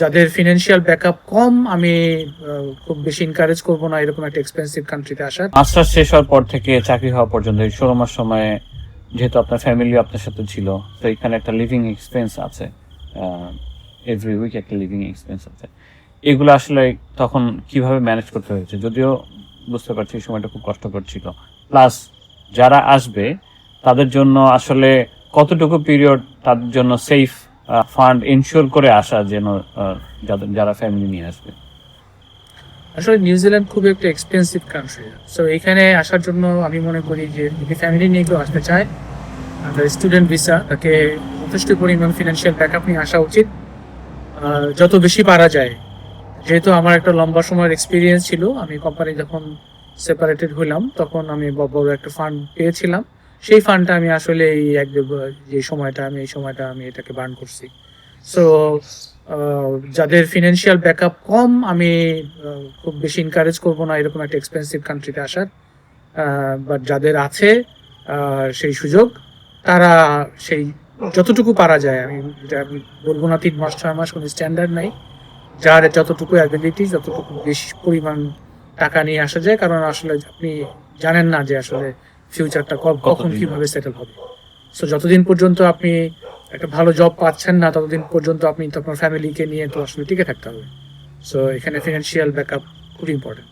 যাদের financial backup কম, আমি খুব বেশি এনকারেজ করবো না এরকম একটা এক্সপেন্সিভ কান্ট্রিতে আসার। মাস্টার্স শেষ হওয়ার পর থেকে চাকরি হওয়া পর্যন্ত এই 16 মাস সময়ে যেহেতু আপনার ফ্যামিলি আপনার সাথে ছিল, তো এখানে একটা লিভিং এক্সপেন্স আছে, এভরি উইক একটা লিভিং এক্সপেন্স আছে। এগুলো আসলে তখন কিভাবে ম্যানেজ করতে হয়েছে? যদিও বুঝতে পারছি এই সময়টা খুব কষ্টকর ছিল, প্লাস যারা আসবে তাদের জন্য আসলে কতটুকু পিরিয়ড তাদের জন্য সেফ ফান্ড ইনশিওর করে আসা যেন যারা ফ্যামিলি নিয়ে আসবে। আসলে নিউজিল্যান্ড খুবই একটা এক্সপেন্সিভ কান্ট্রি। সো এখানে আসার জন্য আমি মনে করি যে যদি ফ্যামিলি নিয়ে কেউ আসতে চায়, স্টুডেন্ট ভিসা, তাকে যথেষ্ট পরিমাণ ফিনান্সিয়াল ব্যাকআপ নিয়ে আসা উচিত যত বেশি পারা যায়। যেহেতু আমার একটা লম্বা সময়ের এক্সপিরিয়েন্স ছিল, আমি কোম্পানি যখন সেপারেটেড হইলাম তখন আমি বড় একটা ফান্ড পেয়েছিলাম। সেই ফান্ডটা আমি আসলে এই যে সময়টা আমি এটাকে বার্ন করছি। সো যাদের ফিনান্সিয়াল ব্যাকআপ কম, আমি খুব বেশি এনকারেজ করবো না এরকম একটা এক্সপেন্সিভ কান্ট্রিতে আসার। বাট যাদের আছে সেই সুযোগ, তারা সেই যতটুকু পারা যায়, আমি বলবো না 3 মাস 6 মাস, কোনো স্ট্যান্ডার্ড নাই, যার যতটুকু অ্যাবিলিটি যতটুকু বেশি পরিমাণ টাকা নিয়ে আসা যায়। কারণ আসলে আপনি জানেন না যে আসলে ফিউচারটা কখন কিভাবে সেটেল হবে। সো যতদিন পর্যন্ত আপনি একটা ভালো জব পাচ্ছেন না, ততদিন পর্যন্ত আপনি তো আপনার ফ্যামিলিকে নিয়ে তো আসলে টিকে থাকতে হবে। সো এখানে ফিনান্সিয়াল ব্যাকআপ খুব ইম্পর্টেন্ট।